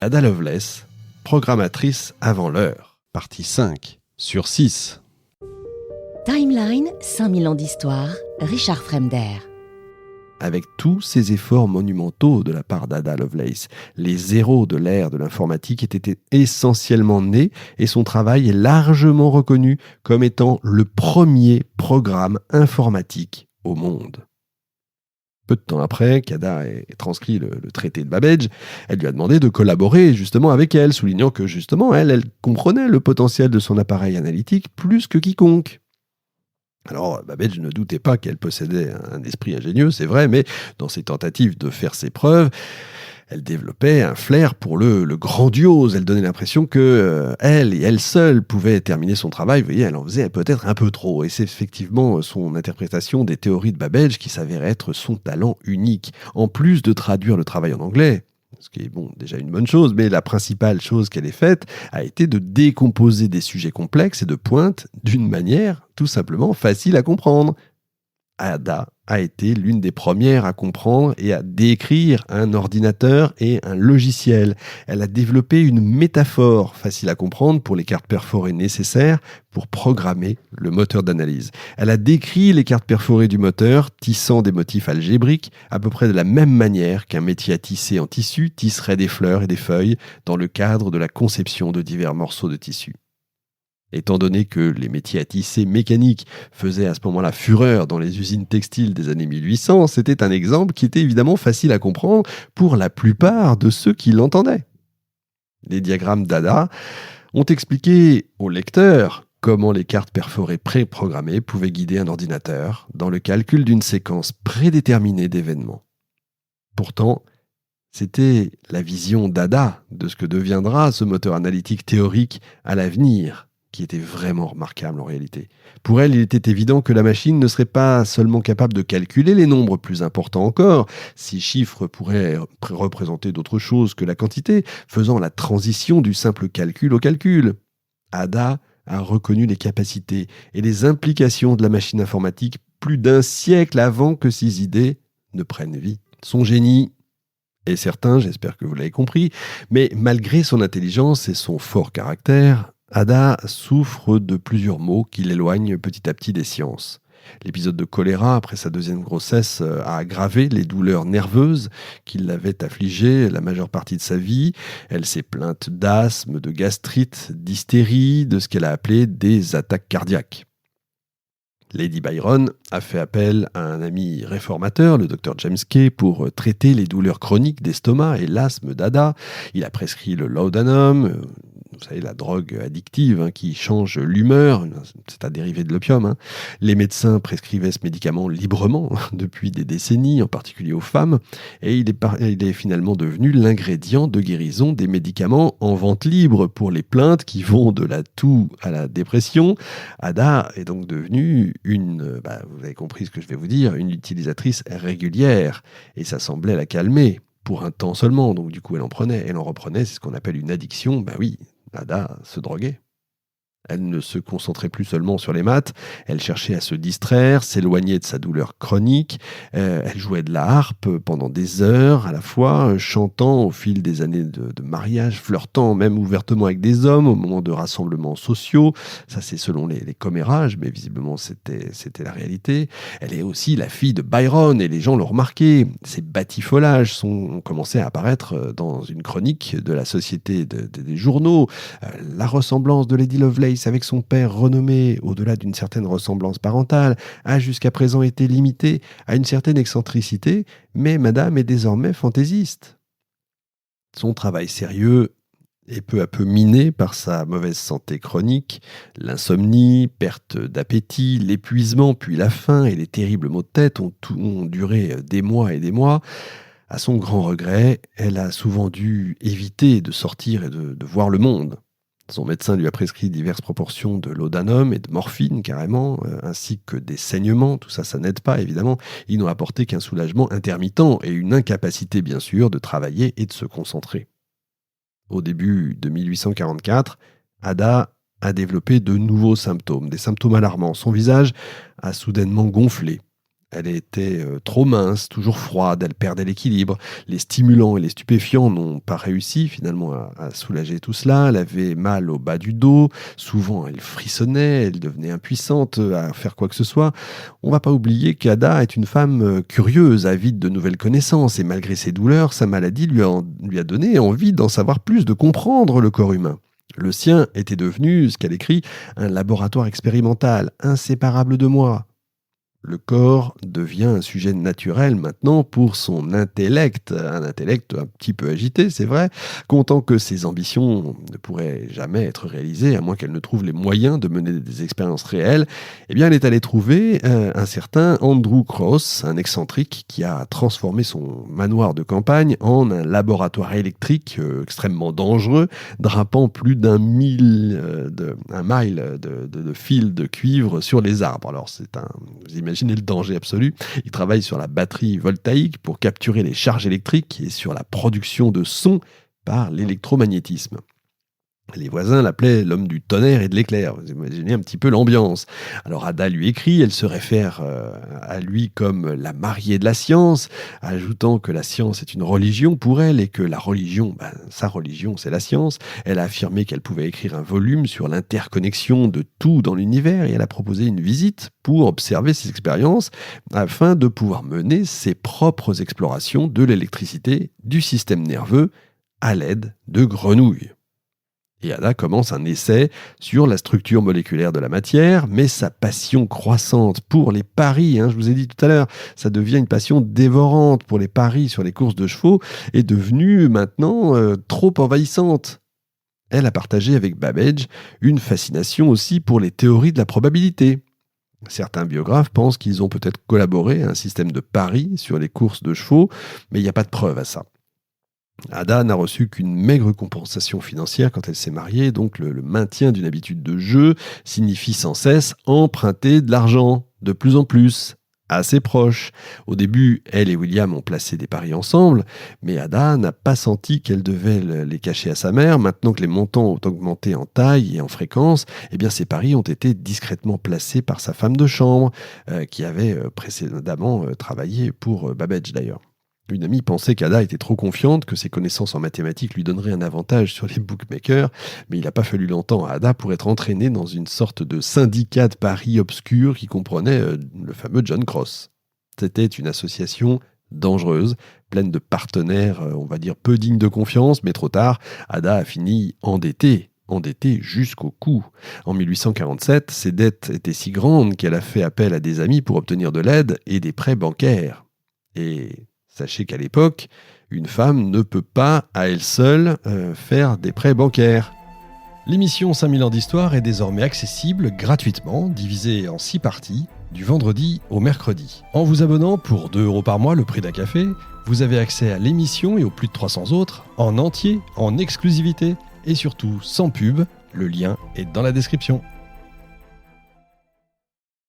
Ada Lovelace, programmatrice avant l'heure. Partie 5, sur 6. Timeline, 5000 ans d'histoire, Richard Fremder. Avec tous ces efforts monumentaux de la part d'Ada Lovelace, les héros de l'ère de l'informatique étaient essentiellement nés et son travail est largement reconnu comme étant le premier programme informatique au monde. Peu de temps après qu'Ada ait transcrit le traité de Babbage, elle lui a demandé de collaborer justement avec elle, soulignant que justement elle comprenait le potentiel de son appareil analytique plus que quiconque. Alors, Babbage ne doutait pas qu'elle possédait un esprit ingénieux, c'est vrai, mais dans ses tentatives de faire ses preuves, elle développait un flair pour le grandiose. Elle donnait l'impression que elle et elle seule pouvaient terminer son travail. Vous voyez, elle en faisait peut-être un peu trop. Et c'est effectivement son interprétation des théories de Babbage qui s'avère être son talent unique. En plus de traduire le travail en anglais, ce qui est déjà une bonne chose, mais la principale chose qu'elle ait faite a été de décomposer des sujets complexes et de pointe d'une manière tout simplement facile à comprendre. Ada a été l'une des premières à comprendre et à décrire un ordinateur et un logiciel. Elle a développé une métaphore facile à comprendre pour les cartes perforées nécessaires pour programmer le moteur d'analyse. Elle a décrit les cartes perforées du moteur, tissant des motifs algébriques à peu près de la même manière qu'un métier à tisser en tissu tisserait des fleurs et des feuilles dans le cadre de la conception de divers morceaux de tissu. Étant donné que les métiers à tisser mécaniques faisaient à ce moment-là fureur dans les usines textiles des années 1800, c'était un exemple qui était évidemment facile à comprendre pour la plupart de ceux qui l'entendaient. Les diagrammes d'Ada ont expliqué au lecteur comment les cartes perforées préprogrammées pouvaient guider un ordinateur dans le calcul d'une séquence prédéterminée d'événements. Pourtant, c'était la vision d'Ada de ce que deviendra ce moteur analytique théorique à l'avenir qui était vraiment remarquable en réalité. Pour elle, il était évident que la machine ne serait pas seulement capable de calculer les nombres plus importants encore, ces chiffres pourraient représenter d'autres choses que la quantité, faisant la transition du simple calcul au calcul. Ada a reconnu les capacités et les implications de la machine informatique plus d'un siècle avant que ses idées ne prennent vie. Son génie est certain, j'espère que vous l'avez compris, mais malgré son intelligence et son fort caractère, Ada souffre de plusieurs maux qui l'éloignent petit à petit des sciences. L'épisode de choléra après sa deuxième grossesse a aggravé les douleurs nerveuses qui l'avaient affligée la majeure partie de sa vie. Elle s'est plainte d'asthme, de gastrite, d'hystérie, de ce qu'elle a appelé des attaques cardiaques. Lady Byron a fait appel à un ami réformateur, le Dr James Kay, pour traiter les douleurs chroniques d'estomac et l'asthme d'Ada. Il a prescrit le laudanum, vous savez, la drogue addictive qui change l'humeur, c'est un dérivé de l'opium. Les médecins prescrivaient ce médicament librement depuis des décennies, en particulier aux femmes, et il est finalement devenu l'ingrédient de guérison des médicaments en vente libre pour les plaintes qui vont de la toux à la dépression. Ada est donc devenue vous avez compris ce que je vais vous dire, une utilisatrice régulière, et ça semblait la calmer. Pour un temps seulement, donc du coup elle en reprenait, c'est ce qu'on appelle une addiction. Oui, Ada se droguait. Elle ne se concentrait plus seulement sur les maths, elle cherchait à se distraire, s'éloigner de sa douleur chronique. Elle jouait de la harpe pendant des heures à la fois, chantant au fil des années de mariage, flirtant même ouvertement avec des hommes au moment de rassemblements sociaux. Ça, c'est selon les commérages, mais visiblement, c'était la réalité. Elle est aussi la fille de Byron, et les gens l'ont remarqué. Ces batifolages ont commencé à apparaître dans une chronique de la Société des journaux. La ressemblance de Lady Lovelace avec son père renommé, au-delà d'une certaine ressemblance parentale, a jusqu'à présent été limitée à une certaine excentricité, mais madame est désormais fantaisiste. Son travail sérieux est peu à peu miné par sa mauvaise santé chronique, l'insomnie, perte d'appétit, l'épuisement, puis la faim et les terribles maux de tête ont duré des mois et des mois. À son grand regret, elle a souvent dû éviter de sortir et de voir le monde. Son médecin lui a prescrit diverses proportions de laudanum et de morphine carrément, ainsi que des saignements. Tout ça, ça n'aide pas évidemment. Ils n'ont apporté qu'un soulagement intermittent et une incapacité bien sûr de travailler et de se concentrer. Au début de 1844, Ada a développé de nouveaux symptômes, des symptômes alarmants. Son visage a soudainement gonflé. Elle était trop mince, toujours froide, elle perdait l'équilibre. Les stimulants et les stupéfiants n'ont pas réussi finalement à soulager tout cela. Elle avait mal au bas du dos, souvent elle frissonnait, elle devenait impuissante à faire quoi que ce soit. On ne va pas oublier qu'Ada est une femme curieuse, avide de nouvelles connaissances, et malgré ses douleurs, sa maladie lui a donné envie d'en savoir plus, de comprendre le corps humain. Le sien était devenu, ce qu'elle écrit, un laboratoire expérimental, inséparable de moi. Le corps devient un sujet naturel maintenant pour son intellect, un intellect un petit peu agité, c'est vrai, comptant que ses ambitions ne pourraient jamais être réalisées, à moins qu'elle ne trouve les moyens de mener des expériences réelles. Eh bien, elle est allée trouver un certain Andrew Cross, un excentrique qui a transformé son manoir de campagne en un laboratoire électrique extrêmement dangereux, drapant plus d'un mile de fils de cuivre sur les arbres. Alors, vous imaginez le danger absolu. Il travaille sur la batterie voltaïque pour capturer les charges électriques et sur la production de son par l'électromagnétisme. Les voisins l'appelaient l'homme du tonnerre et de l'éclair. Vous imaginez un petit peu l'ambiance. Alors Ada lui écrit, elle se réfère à lui comme la mariée de la science, ajoutant que la science est une religion pour elle et que la religion, sa religion, c'est la science. Elle a affirmé qu'elle pouvait écrire un volume sur l'interconnexion de tout dans l'univers et elle a proposé une visite pour observer ses expériences afin de pouvoir mener ses propres explorations de l'électricité, du système nerveux à l'aide de grenouilles. Et Ada commence un essai sur la structure moléculaire de la matière, mais sa passion croissante pour les paris, je vous ai dit tout à l'heure, ça devient une passion dévorante pour les paris sur les courses de chevaux, est devenue maintenant trop envahissante. Elle a partagé avec Babbage une fascination aussi pour les théories de la probabilité. Certains biographes pensent qu'ils ont peut-être collaboré à un système de paris sur les courses de chevaux, mais il n'y a pas de preuve à ça. Ada n'a reçu qu'une maigre compensation financière quand elle s'est mariée, donc le maintien d'une habitude de jeu signifie sans cesse emprunter de l'argent, de plus en plus, assez proche. Au début, elle et William ont placé des paris ensemble, mais Ada n'a pas senti qu'elle devait les cacher à sa mère. Maintenant que les montants ont augmenté en taille et en fréquence, eh bien ces paris ont été discrètement placés par sa femme de chambre, qui avait précédemment travaillé pour Babbage d'ailleurs. Une amie pensait qu'Ada était trop confiante, que ses connaissances en mathématiques lui donneraient un avantage sur les bookmakers, mais il n'a pas fallu longtemps à Ada pour être entraînée dans une sorte de syndicat de paris obscur qui comprenait le fameux John Cross. C'était une association dangereuse, pleine de partenaires, on va dire peu dignes de confiance, mais trop tard, Ada a fini endettée jusqu'au cou. En 1847, ses dettes étaient si grandes qu'elle a fait appel à des amis pour obtenir de l'aide et des prêts bancaires. Et sachez qu'à l'époque, une femme ne peut pas, à elle seule, faire des prêts bancaires. L'émission 5000 ans d'histoire est désormais accessible gratuitement, divisée en 6 parties, du vendredi au mercredi. En vous abonnant pour 2 € par mois, le prix d'un café, vous avez accès à l'émission et aux plus de 300 autres, en entier, en exclusivité, et surtout sans pub. Le lien est dans la description.